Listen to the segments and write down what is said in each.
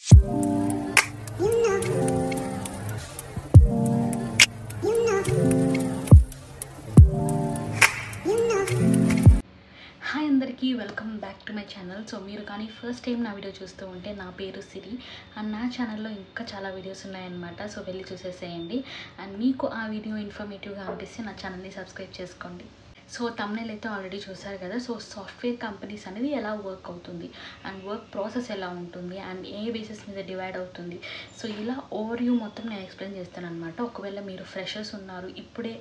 Hi అందరికీ welcome back to my channel. So మీరు కానీ ఫస్ట్ టైం నా వీడియో చూస్తూ ఉంటే నా పేరు సిరి అండ్ నా ఛానల్లో ఇంకా చాలా వీడియోస్ ఉన్నాయన్నమాట. సో వెళ్ళి చూసేసేయండి అండ్ మీకు ఆ వీడియో ఇన్ఫర్మేటివ్గా అనిపిస్తే నా ఛానల్ని సబ్స్క్రైబ్ చేసుకోండి. సో తమ్నెయిల్ అయితే ఆల్రెడీ చూసారు కదా. సో సాఫ్ట్వేర్ కంపెనీస్ అనేది ఎలా వర్క్ అవుతుంది అండ్ వర్క్ ప్రాసెస్ ఎలా ఉంటుంది అండ్ ఏ బేసిస్ మీద డివైడ్ అవుతుంది, సో ఇలా ఓవర్వ్యూ మొత్తం నేను ఎక్స్ప్లెయిన్ చేస్తాను అనమాట. ఒకవేళ మీరు ఫ్రెషర్స్ ఉన్నారు, ఇప్పుడే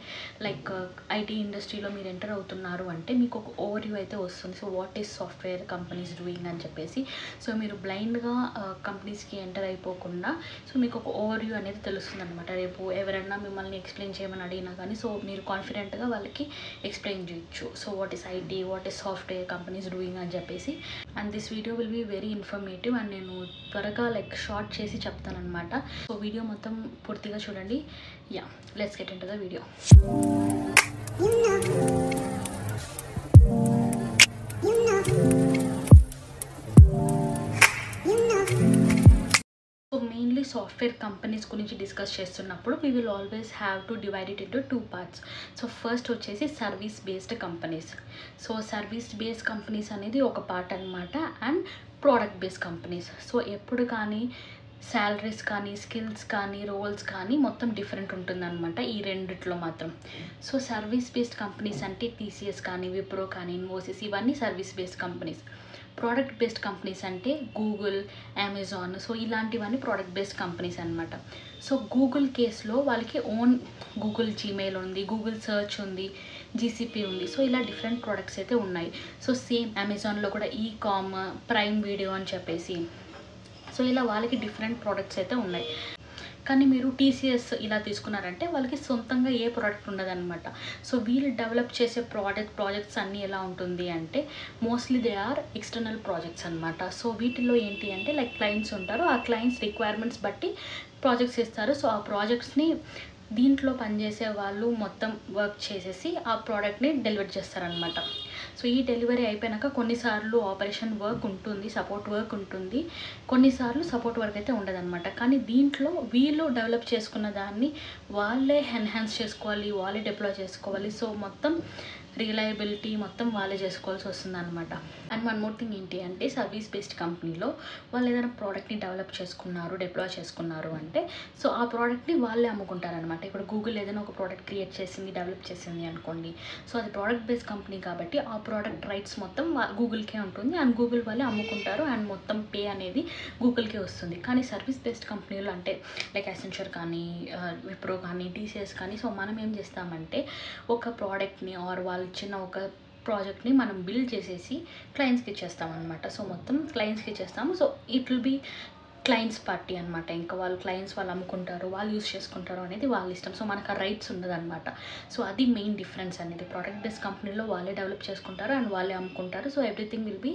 లైక్ ఐటీ ఇండస్ట్రీలో మీరు ఎంటర్ అవుతున్నారు అంటే మీకు ఒక ఓవర్వ్యూ అయితే వస్తుంది. So what is software companies doing అని చెప్పేసి. సో మీరు బ్లైండ్గా కంపెనీస్కి ఎంటర్ అయిపోకుండా సో మీకు ఒక ఓవర్వ్యూ అనేది తెలుస్తుంది అనమాట. రేపు ఎవరైనా మిమ్మల్ని ఎక్స్ప్లెయిన్ చేయమని అడిగినా కానీ సో మీరు కాన్ఫిడెంట్గా వాళ్ళకి ఎక్స్ప్లెయిన్ చేయొచ్చు. So what is IT, what is software companies doing అని చెప్పేసి. And this video will be very informative and నేను త్వరగా లైక్ షార్ట్ చేసి చెప్తాను అనమాట. సో వీడియో మొత్తం పూర్తిగా చూడండి. Yeah, let's get into the video. So mainly software companies గురించి డిస్కస్ చేస్తున్నప్పుడు we will always have to divide it into two parts. So first వచ్చేసి service based companies. So service based companies అనేది ఒక part అనమాట. And product based companies. So ఎప్పుడు కానీ salaries కానీ skills కానీ రోల్స్ కానీ మొత్తం డిఫరెంట్ ఉంటుందన్నమాట ఈ రెండిట్లో మాత్రం. సో సర్వీస్ బేస్డ్ కంపెనీస్ అంటే టీసీఎస్ కానీ విప్రో కానీ ఇన్ఫోసిస్ ఇవన్నీ service based companies. Product based companies అంటే గూగుల్, అమెజాన్, సో ఇలాంటివన్నీ ప్రోడక్ట్ బేస్డ్ కంపెనీస్ అనమాట. సో గూగుల్ కేసులో వాళ్ళకి ఓన్ గూగుల్ జీమెయిల్ ఉంది, గూగుల్ సర్చ్ ఉంది, జీసీపీ ఉంది. సో ఇలా డిఫరెంట్ ప్రోడక్ట్స్ అయితే ఉన్నాయి. సో సేమ్ అమెజాన్లో కూడా ఈకామ్, ప్రైమ్ వీడియో అని చెప్పేసి సో ఇలా వాళ్ళకి డిఫరెంట్ ప్రోడక్ట్స్ అయితే ఉన్నాయి. కానీ మీరు టీసీఎస్ ఇలా తీసుకున్నారంటే వాళ్ళకి సొంతంగా ఏ ప్రోడక్ట్ ఉండదన్నమాట. సో వీళ్ళు డెవలప్ చేసే ప్రాజెక్ట్స్ అన్నీ ఎలా ఉంటుంది అంటే mostly they are external projects అనమాట. సో వీటిల్లో ఏంటి అంటే లైక్ క్లయింట్స్ ఉంటారు, ఆ క్లయింట్స్ రిక్వైర్మెంట్స్ బట్టి ప్రాజెక్ట్స్ ఇస్తారు. సో ఆ ప్రాజెక్ట్స్ని దీంట్లో పనిచేసే వాళ్ళు మొత్తం వర్క్ చేసేసి ఆ ప్రోడక్ట్ని డెలివర్ చేస్తారనమాట. సో ఈ డెలివరీ అయిపోయాక కొన్నిసార్లు ఆపరేషన్ వర్క్ ఉంటుంది, సపోర్ట్ వర్క్ ఉంటుంది, కొన్నిసార్లు సపోర్ట్ వర్క్ అయితే ఉండదన్నమాట. కానీ దీంట్లో వీళ్ళు డెవలప్ చేసుకున్న దాన్ని వాళ్ళే ఎన్హాన్స్ చేసుకోవాలి, వాళ్ళే డిప్లాయ్ చేసుకోవాలి. సో మొత్తం రిలయబిలిటీ మొత్తం వాళ్ళే చేసుకోవాల్సి వస్తుంది అనమాట. అండ్ వన్ మోర్ థింగ్ ఏంటి అంటే సర్వీస్ బేస్డ్ కంపెనీలో వాళ్ళు ఏదైనా ప్రోడక్ట్ని డెవలప్ చేసుకున్నారు, డిప్లాయ్ చేసుకున్నారు అంటే సో ఆ ప్రోడక్ట్ని వాళ్ళే అమ్ముకుంటారనమాట. ఇప్పుడు గూగుల్ ఏదైనా ఒక ప్రోడక్ట్ క్రియేట్ చేసింది, డెవలప్ చేసింది అనుకోండి. సో అది ప్రోడక్ట్ బేస్డ్ కంపెనీ కాబట్టి ఆ ప్రోడక్ట్ రైట్స్ మొత్తం గూగుల్కే ఉంటుంది అండ్ గూగుల్ వాళ్ళే అమ్ముకుంటారు అండ్ మొత్తం పే అనేది గూగుల్కే వస్తుంది. కానీ సర్వీస్ బేస్డ్ కంపెనీలు అంటే లైక్ అసెంచర్ కానీ విప్రో కానీ టీసీఎస్ కానీ సో మనం ఏం చేస్తామంటే ఒక ప్రోడక్ట్ని ఆర్ వాళ్ళు ఇచ్చిన ఒక ప్రాజెక్ట్ని మనం బిల్డ్ చేసేసి క్లయింట్స్కి ఇచ్చేస్తామన్నమాట. సో మొత్తం క్లయింట్స్కి ఇచ్చేస్తాము. So it will be clients party అనమాట. ఇంకా వాళ్ళు క్లయింట్స్ వాళ్ళు అమ్ముకుంటారు, వాళ్ళు యూస్ చేసుకుంటారు అనేది వాళ్ళ ఇష్టం. సో మనకు ఆ రైట్స్ ఉండదన్నమాట. సో అది మెయిన్ డిఫరెన్స్ అనేది. ప్రోడక్ట్ బేస్డ్ కంపెనీలో వాళ్ళే డెవలప్ చేసుకుంటారు అండ్ వాళ్ళే అమ్ముకుంటారు. So everything will be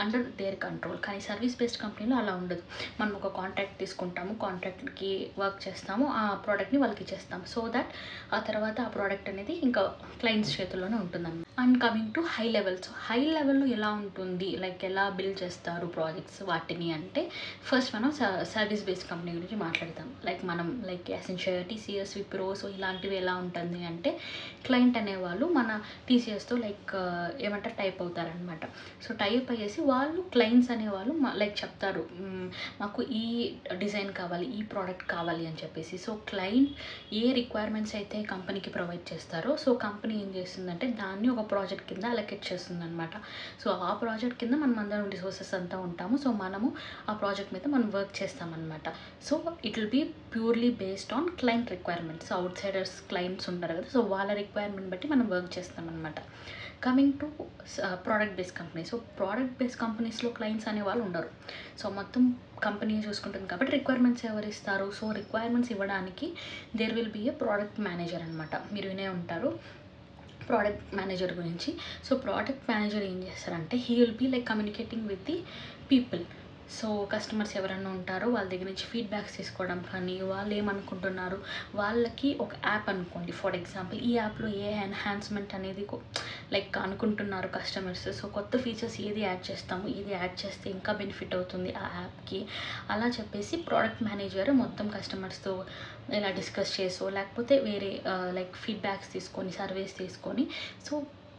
under their control. కానీ సర్వీస్ బేస్డ్ కంపెనీలో అలా ఉండదు. మనం ఒక కాంట్రాక్ట్ తీసుకుంటాము, కాంట్రాక్ట్కి వర్క్ చేస్తాము, ఆ ప్రోడక్ట్ని వాళ్ళకి ఇచ్చేస్తాము. సో దట్ ఆ తర్వాత ఆ ప్రోడక్ట్ అనేది ఇంకా క్లయింట్స్ చేతుల్లోనే ఉంటుందన్నమాట. And coming to high level. So high లెవెల్లో ఎలా ఉంటుంది, లైక్ ఎలా బిల్డ్ చేస్తారు ప్రాజెక్ట్స్ వాటిని అంటే ఫస్ట్ మనం సర్వీస్ బేస్డ్ కంపెనీ గురించి మాట్లాడతాం. Like Accenture, TCS, Wipro so ఇలాంటివి ఎలా ఉంటుంది అంటే క్లయింట్ అనేవాళ్ళు మన టీసీఎస్తో లైక్ ఏమంటారు టైప్ అవుతారనమాట. సో టైప్ అయ్యేసి వాళ్ళు క్లయింట్స్ అనేవాళ్ళు లైక్ చెప్తారు మాకు ఈ డిజైన్ కావాలి, ఈ ప్రోడక్ట్ కావాలి అని చెప్పేసి. సో క్లయింట్ ఏ రిక్వైర్మెంట్స్ అయితే కంపెనీకి ప్రొవైడ్ చేస్తారో సో కంపెనీ ఏం చేస్తుందంటే దాన్ని ఒక ప్రాజెక్ట్ కింద అలొకేట్ చేస్తుంది అనమాట. సో ఆ ప్రాజెక్ట్ కింద మనం అందరం రిసోర్సెస్ అంతా ఉంటాము. సో మనము ఆ ప్రాజెక్ట్ మీద మనం వర్క్ చేస్తామన్నమాట. So it will be purely based on client requirements. Outsiders clients ఉంటారు కదా, సో వాళ్ళ రిక్వైర్మెంట్ బట్టి మనం వర్క్ చేస్తామన్నమాట. Coming to product based company. So product based కంపెనీస్లో క్లయింట్స్ అనే వాళ్ళు ఉండరు. సో మొత్తం కంపెనీ చూసుకుంటుంది కాబట్టి రిక్వైర్మెంట్స్ ఎవరు ఇస్తారు. సో రిక్వైర్మెంట్స్ ఇవ్వడానికి there will be a product manager అనమాట. మీరు వినే ఉంటారు ప్రోడక్ట్ మేనేజర్ గురించి. సో ప్రోడక్ట్ మేనేజర్ ఏం చేస్తారంటే he will be like communicating with the people. So customers ఎవరైనా ఉంటారో వాళ్ళ దగ్గర నుంచి ఫీడ్బ్యాక్స్ తీసుకోవడం కానీ, వాళ్ళు ఏమనుకుంటున్నారు, వాళ్ళకి ఒక యాప్ అనుకోండి ఫర్ ఎగ్జాంపుల్, ఈ యాప్లో ఏ ఎన్హాన్స్మెంట్ అనేది లైక్ అనుకుంటున్నారు కస్టమర్స్. సో కొత్త ఫీచర్స్ ఏది యాడ్ చేస్తాము, ఏది యాడ్ చేస్తే ఇంకా బెనిఫిట్ అవుతుంది ఆ యాప్కి, అలా చెప్పేసి ప్రోడక్ట్ మేనేజర్ మొత్తం కస్టమర్స్తో ఇలా డిస్కస్ చేసో, లేకపోతే వేరే లైక్ ఫీడ్బ్యాక్స్ తీసుకొని, సర్వేస్ తీసుకొని, సో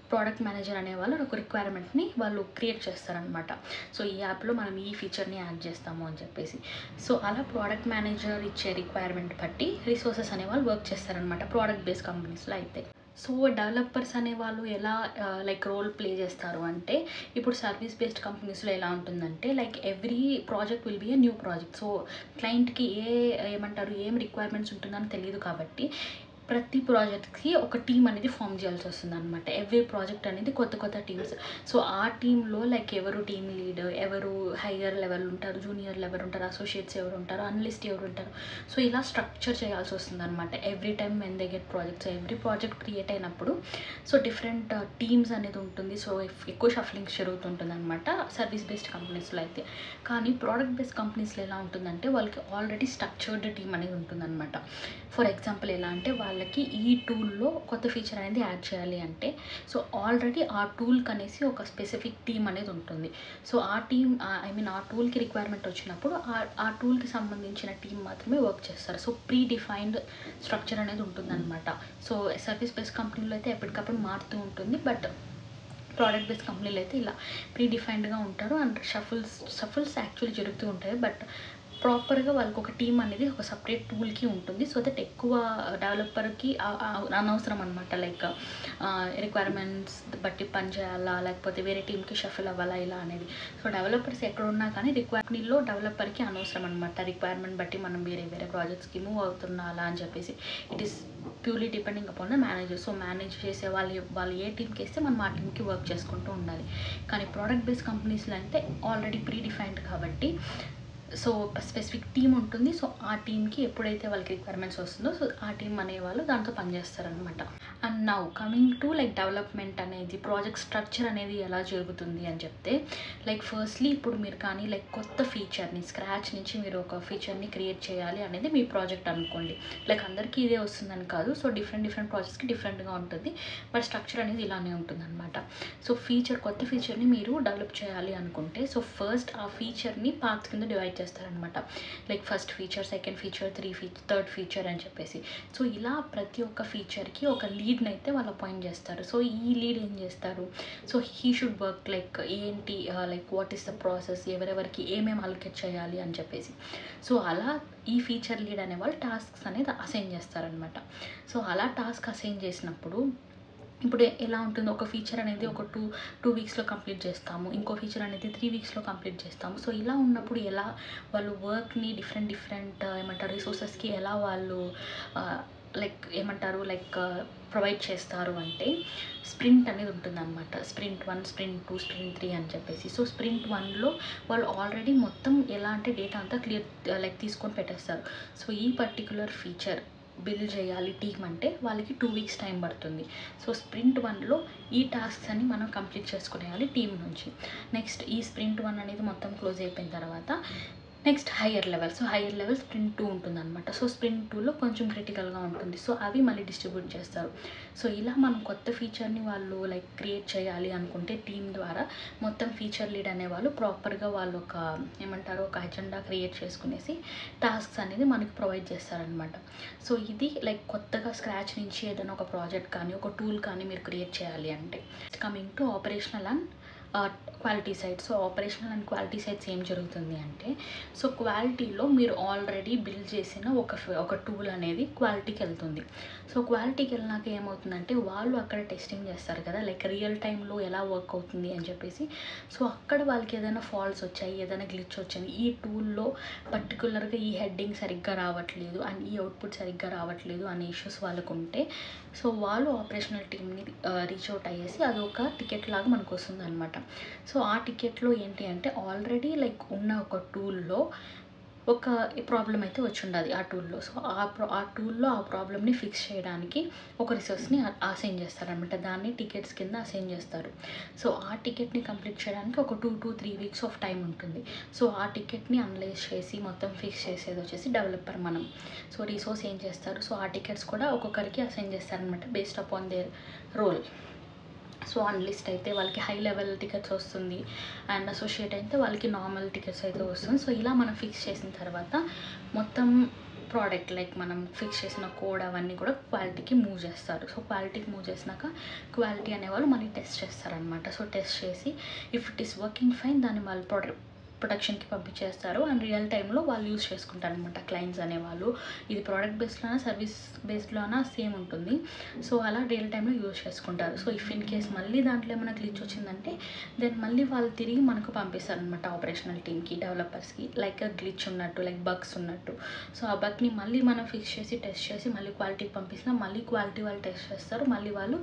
ప్రోడక్ట్ మేనేజర్ అనేవాళ్ళు ఒక రిక్వైర్మెంట్ని వాళ్ళు క్రియేట్ చేస్తారనమాట. సో ఈ యాప్లో మనం ఈ ఫీచర్ని యాడ్ చేస్తాము అని చెప్పేసి. సో అలా ప్రోడక్ట్ మేనేజర్ ఇచ్చే రిక్వైర్మెంట్ బట్టి రిసోర్సెస్ అనేవాళ్ళు వర్క్ చేస్తారనమాట ప్రోడక్ట్ బేస్డ్ కంపెనీస్లో అయితే. సో డెవలపర్స్ అనేవాళ్ళు ఎలా లైక్ రోల్ ప్లే చేస్తారు అంటే, ఇప్పుడు సర్వీస్ బేస్డ్ కంపెనీస్లో ఎలా ఉంటుందంటే, like every project will be a new project. So క్లయింట్కి ఏమంటారు, ఏం రిక్వైర్మెంట్స్ ఉంటుందని తెలియదు కాబట్టి ప్రతి ప్రాజెక్ట్కి ఒక టీమ్ అనేది ఫామ్ చేయాల్సి వస్తుంది అనమాట. ఎవ్రీ ప్రాజెక్ట్ అనేది కొత్త కొత్త టీమ్స్. సో ఆ టీంలో లైక్ ఎవరు టీమ్ లీడ్, ఎవరు హయ్యర్ లెవెల్ ఉంటారు, జూనియర్ లెవెల్ ఉంటారు, అసోసియేట్స్ ఎవరు ఉంటారు, అనలిస్ట్ ఎవరు ఉంటారు. సో ఇలా స్ట్రక్చర్ చేయాల్సి వస్తుంది అనమాట every time when they get projects. Every project create అయినప్పుడు సో డిఫరెంట్ టీమ్స్ అనేది ఉంటుంది. సో ఎక్కువ షఫ్లింగ్స్ జరుగుతుంటుంది అనమాట సర్వీస్ బేస్డ్ కంపెనీస్లో అయితే. కానీ ప్రోడక్ట్ బేస్డ్ కంపెనీస్లో ఎలా ఉంటుందంటే, వాళ్ళకి ఆల్రెడీ స్ట్రక్చర్డ్ టీమ్ అనేది ఉంటుందన్నమాట. ఫర్ ఎగ్జాంపుల్ ఎలా అంటే, వాళ్ళకి ఈ టూల్లో కొత్త ఫీచర్ అనేది యాడ్ చేయాలి అంటే, సో ఆల్రెడీ ఆ టూల్కి అనేసి ఒక స్పెసిఫిక్ టీమ్ అనేది ఉంటుంది. సో ఆ టీమ్ ఆ టూల్కి రిక్వైర్మెంట్ వచ్చినప్పుడు ఆ టూల్కి సంబంధించిన టీం మాత్రమే వర్క్ చేస్తారు. సో ప్రీ డిఫైన్డ్ స్ట్రక్చర్ అనేది ఉంటుందన్నమాట. సో సర్వీస్ బేస్డ్ కంపెనీలో అయితే ఎప్పటికప్పుడు మారుతూ ఉంటుంది, బట్ ప్రోడక్ట్ బేస్డ్ కంపెనీలు అయితే ఇలా ప్రీ డిఫైన్డ్గా ఉంటారు. అండ్ షఫుల్స్ యాక్చువల్లీ జరుగుతూ ఉంటాయి, బట్ ప్రాపర్గా వాళ్ళకి ఒక టీమ్ అనేది ఒక సపరేట్ టూల్కి ఉంటుంది. సో దట్ ఎక్కువ డెవలపర్కి అనవసరం అనమాట. లైక్ రిక్వైర్మెంట్స్ బట్టి పని చేయాలా, లేకపోతే వేరే టీమ్కి షఫల్ అవ్వాలా ఇలా అనేది. సో డెవలపర్స్ ఎక్కడున్నా కానీ రిక్వైర్మెంట్లో డెవలపర్కి అనవసరం అనమాట. రిక్వైర్మెంట్ బట్టి మనం వేరే వేరే ప్రాజెక్ట్స్కి మూవ్ అవుతున్నా అలా అని చెప్పేసి. It is purely depending upon the manager. So manage చేసే వాళ్ళు ఏ టీమ్కి వేస్తే మనం ఆ టీమ్కి వర్క్ చేసుకుంటూ ఉండాలి. కానీ ప్రోడక్ట్ బేస్డ్ కంపెనీస్లో అంటే ఆల్రెడీ ప్రీ డిఫైన్డ్ కాబట్టి సో స్పెసిఫిక్ టీమ్ ఉంటుంది. సో ఆ టీమ్కి ఎప్పుడైతే వాళ్ళకి రిక్వైర్మెంట్స్ వస్తుందో సో ఆ టీమ్ అనేవాళ్ళు దాంతో పనిచేస్తారనమాట. And now coming to like development అనేది, ప్రాజెక్ట్ స్ట్రక్చర్ అనేది ఎలా జరుగుతుంది అని చెప్తే, లైక్ ఫస్ట్లీ ఇప్పుడు మీరు కానీ లైక్ కొత్త ఫీచర్ని స్క్రాచ్ నుంచి మీరు ఒక ఫీచర్ని క్రియేట్ చేయాలి అనేది మీ ప్రాజెక్ట్ అనుకోండి. లైక్ అందరికీ ఇదే వస్తుందని కాదు. సో డిఫరెంట్ ప్రాజెక్ట్స్కి డిఫరెంట్గా ఉంటుంది, బట్ స్ట్రక్చర్ అనేది ఇలానే ఉంటుందన్నమాట. సో కొత్త ఫీచర్ని మీరు డెవలప్ చేయాలి అనుకుంటే, సో ఫస్ట్ ఆ ఫీచర్ని పార్ట్స్ కింద డివైడ్ చేస్తారనమాట. Like first feature, second feature, third feature అని చెప్పేసి. సో ఇలా ప్రతి ఒక్క ఫీచర్కి ఒక లీడ్ని అయితే వాళ్ళు అపాయింట్ చేస్తారు. సో ఈ లీడ్ ఏం చేస్తారు, so he should work like ఏంటి, like what is the process, ఎవరెవరికి ఏమేమి అలొకేట్ చేయాలి అని చెప్పేసి. సో అలా ఈ ఫీచర్ లీడ్ అనే వాళ్ళు టాస్క్స్ అనేది అసైన్ చేస్తారనమాట. సో అలా టాస్క్ అసైన్ చేసినప్పుడు ఇప్పుడు ఎలా ఉంటుంది, ఒక ఫీచర్ అనేది ఒక టూ వీక్స్లో కంప్లీట్ చేస్తాము, ఇంకో ఫీచర్ అనేది 3 వీక్స్లో కంప్లీట్ చేస్తాము. సో ఇలా ఉన్నప్పుడు ఎలా వాళ్ళు వర్క్ని డిఫరెంట్ ఏమంటారు రిసోర్సెస్కి ఎలా వాళ్ళు లైక్ ప్రొవైడ్ చేస్తారు అంటే, స్ప్రింట్ అనేది ఉంటుందన్నమాట. స్ప్రింట్ 1, స్ప్రింట్ 2, స్ప్రింట్ 3 అని చెప్పేసి. సో స్ప్రింట్ 1లో వాళ్ళు ఆల్రెడీ మొత్తం ఎలా అంటే డేటా అంతా క్లియర్ తీసుకొని పెట్టేస్తారు. సో ఈ పర్టికులర్ ఫీచర్ బిల్డ్ చేయాలి టీమ్ అంటే వాళ్ళకి 2 వీక్స్ టైం పడుతుంది. సో స్ప్రింట్ 1లో ఈ టాస్క్స్ అన్ని మనం కంప్లీట్ చేసుకునేయాలి టీమ్ నుంచి. నెక్స్ట్ ఈ స్ప్రింట్ 1 అనేది మొత్తం క్లోజ్ అయిపోయిన తర్వాత next higher level. So higher level sprint 2 ఉంటుందన్నమాట. సో స్ప్రింట్ 2లో కొంచెం క్రిటికల్గా ఉంటుంది. సో అవి మళ్ళీ డిస్ట్రిబ్యూట్ చేస్తారు. సో ఇలా మనం కొత్త ఫీచర్ని వాళ్ళు లైక్ క్రియేట్ చేయాలి అనుకుంటే టీమ్ ద్వారా మొత్తం ఫీచర్ లీడ్ అనేవాళ్ళు ప్రాపర్గా వాళ్ళు ఒక అజెండా క్రియేట్ చేసుకునేసి టాస్క్స్ అనేది మనకి ప్రొవైడ్ చేస్తారనమాట. సో ఇది లైక్ కొత్తగా స్క్రాచ్ నుంచి ఏదైనా ఒక ప్రాజెక్ట్ కానీ ఒక టూల్ కానీ మీరు క్రియేట్ చేయాలి అంటే. Coming to operational and quality side. So operational and quality sides ఏం జరుగుతుంది అంటే, సో క్వాలిటీలో మీరు ఆల్రెడీ బిల్డ్ చేసిన ఒక టూల్ అనేది క్వాలిటీకి వెళ్తుంది. సో క్వాలిటీకి వెళ్ళినాక ఏమవుతుందంటే, వాళ్ళు అక్కడ టెస్టింగ్ చేస్తారు కదా, లైక్ రియల్ టైంలో ఎలా వర్క్ అవుతుంది అని చెప్పేసి. సో అక్కడ వాళ్ళకి ఏదైనా ఫాల్ట్స్ వచ్చాయి, ఏదైనా గ్లిచ్ వచ్చాయి, ఈ టూల్లో పర్టికులర్గా ఈ హెడ్డింగ్ సరిగ్గా రావట్లేదు అండ్ ఈ అవుట్పుట్ సరిగ్గా రావట్లేదు అనే ఇష్యూస్ వాళ్ళకు ఉంటే, సో వాళ్ళు ఆపరేషనల్ టీమ్ని రీచ్ అవుట్ అయ్యేసి అదొక టికెట్ లాగా మనకు వస్తుంది అనమాట. సో ఆ టికెట్లో ఏంటి అంటే, ఆల్రెడీ లైక్ ఉన్న ఒక టూల్లో ఒక ప్రాబ్లం అయితే వచ్చి ఉండాలి ఆ టూల్లో. సో ఆ టూల్లో ఆ ప్రాబ్లమ్ని ఫిక్స్ చేయడానికి ఒక రిసోర్స్ని అసైన్ చేస్తారనమాట. దాన్ని టికెట్స్ కింద అసైన్ చేస్తారు. సో ఆ టికెట్ని కంప్లీట్ చేయడానికి ఒక 2 to 3 వీక్స్ ఆఫ్ టైం ఉంటుంది. సో ఆ టికెట్ని అనలైజ్ చేసి మొత్తం ఫిక్స్ చేసేది వచ్చేసి డెవలపర్ మనం. సో రిసోర్స్ ఏం చేస్తారు, సో ఆ టికెట్స్ కూడా ఒక్కొక్కరికి అసైన్ చేస్తారనమాట based upon their role. So analyst అయితే వాళ్ళకి హై లెవెల్ టికెట్స్ వస్తుంది, అండ్ అసోసియేట్ అయితే వాళ్ళకి నార్మల్ టికెట్స్ అయితే వస్తుంది. సో ఇలా మనం ఫిక్స్ చేసిన తర్వాత మొత్తం ప్రోడక్ట్ లైక్ మనం ఫిక్స్ చేసిన కోడ్ అవన్నీ కూడా క్వాలిటీకి మూవ్ చేస్తారు. సో క్వాలిటీకి మూవ్ చేసినాక క్వాలిటీ అనేవాళ్ళు మళ్ళీ టెస్ట్ చేస్తారనమాట. సో టెస్ట్ చేసి if it is working fine దాన్ని వాళ్ళు ప్రొడక్షన్కి పంపించేస్తారు. అండ్ రియల్ టైంలో వాళ్ళు యూస్ చేసుకుంటారు అనమాట క్లయింట్స్ అనేవాళ్ళు. ఇది ప్రోడక్ట్ బేస్డ్లోనా సర్వీస్ బేస్డ్లోనా సేమ్ ఉంటుంది. సో అలా రియల్ టైంలో యూస్ చేసుకుంటారు. సో ఇఫ్ ఇన్ కేస్ మళ్ళీ దాంట్లో ఏమైనా గ్లిచ్ వచ్చిందంటే దెన్ మళ్ళీ వాళ్ళు తిరిగి మనకు పంపిస్తారు అనమాట ఆపరేషనల్ టీమ్కి, డెవలపర్స్కి, లైక్ గ్లిచ్ ఉన్నట్టు, లైక్ బగ్స్ ఉన్నట్టు. సో ఆ బగ్ని మళ్ళీ మనం ఫిక్స్ చేసి టెస్ట్ చేసి మళ్ళీ క్వాలిటీకి పంపిస్తాం. మళ్ళీ క్వాలిటీ వాళ్ళు టెస్ట్ చేస్తారు, మళ్ళీ వాళ్ళు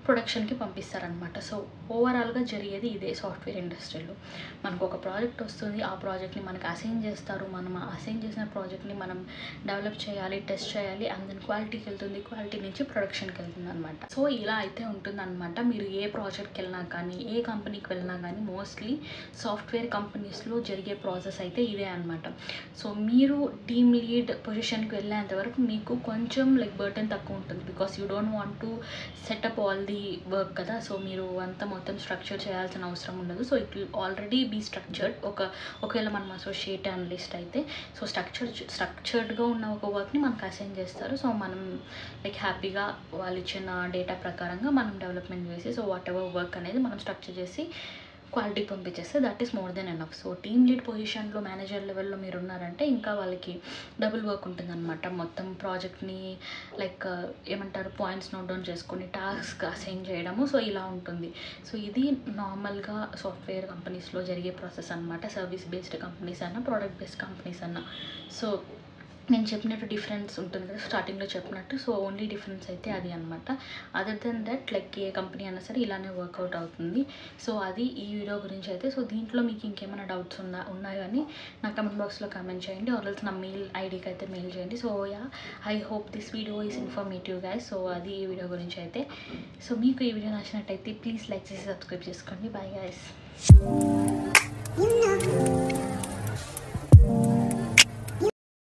ప్రొడక్షన్కి పంపిస్తారనమాట. సో ఓవరాల్గా జరిగేది ఇదే సాఫ్ట్వేర్ ఇండస్ట్రీలో. మనకు ఒక ప్రాజెక్ట్ వస్తుంది, ఆ ప్రాజెక్ట్ని మనకు అసైన్ చేస్తారు. మనం అసైన్ చేసిన ప్రాజెక్ట్ని మనం డెవలప్ చేయాలి, టెస్ట్ చేయాలి, అండ్ దెన్ క్వాలిటీకి వెళ్తుంది, క్వాలిటీ నుంచి ప్రొడక్షన్కి వెళ్తుంది అనమాట. సో ఇలా అయితే ఉంటుందన్నమాట. మీరు ఏ ప్రాజెక్ట్కి వెళ్ళినా కానీ, ఏ కంపెనీకి వెళ్ళినా కానీ మోస్ట్లీ సాఫ్ట్వేర్ కంపెనీస్లో జరిగే ప్రాసెస్ అయితే ఇదే అనమాట. సో మీరు టీమ్ లీడ్ పొజిషన్కి వెళ్ళేంత వరకు మీకు కొంచెం లైక్ బర్డెన్ తక్కువ ఉంటుంది, because you don't want to set up all the work కదా. సో మీరు అంతా మొత్తం స్ట్రక్చర్ చేయాల్సిన అవసరం ఉండదు. So it will already be structured. ఒకవేళ మనం అసోసియేట్ అనలిస్ట్ అయితే సో స్ట్రక్చర్డ్గా ఉన్న ఒక వర్క్ని మనకు అసైన్ చేస్తారు. సో మనం లైక్ హ్యాపీగా వాళ్ళు ఇచ్చిన డేటా ప్రకారంగా మనం డెవలప్మెంట్ చేసి సో వాట్ ఎవర్ వర్క్ అనేది మనం స్ట్రక్చర్ చేసి క్వాలిటీకి పంపించేస్తే that is more than enough. So team lead పొజిషన్లో మేనేజర్ లెవెల్లో మీరు ఉన్నారంటే ఇంకా వాళ్ళకి డబుల్ వర్క్ ఉంటుందన్నమాట. మొత్తం ప్రాజెక్ట్ని లైక్ ఏమంటారు పాయింట్స్ నోట్ డౌన్ చేసుకొని టాస్క్ అసైన్ చేయడము. సో ఇలా ఉంటుంది. సో ఇది నార్మల్గా సాఫ్ట్వేర్ కంపెనీస్లో జరిగే ప్రాసెస్ అనమాట. సర్వీస్ బేస్డ్ కంపెనీస్ అన్నా, ప్రోడక్ట్ బేస్డ్ కంపెనీస్ అన్నా. సో నేను చెప్పినట్టు డిఫరెన్స్ ఉంటుంది కదా స్టార్టింగ్లో చెప్పినట్టు. సో ఓన్లీ డిఫరెన్స్ అయితే అది అనమాట. అదర్ దెన్ దట్ లైక్ ఏ కంపెనీ అయినా సరే ఇలానే వర్కౌట్ అవుతుంది. సో అది ఈ వీడియో గురించి అయితే. సో దీంట్లో మీకు ఇంకేమైనా డౌట్స్ ఉన్నాయి కానీ నా కమెంట్ బాక్స్లో కామెంట్ చేయండి, ఆర్ఎల్స్ నా మెయిల్ ఐడికి అయితే మెయిల్ చేయండి. So yeah, I hope this video is informative guys. So అది ఈ వీడియో గురించి అయితే. సో మీకు ఈ వీడియో నచ్చినట్టయితే ప్లీజ్ లైక్ చేసి సబ్స్క్రైబ్ చేసుకోండి. Bye guys.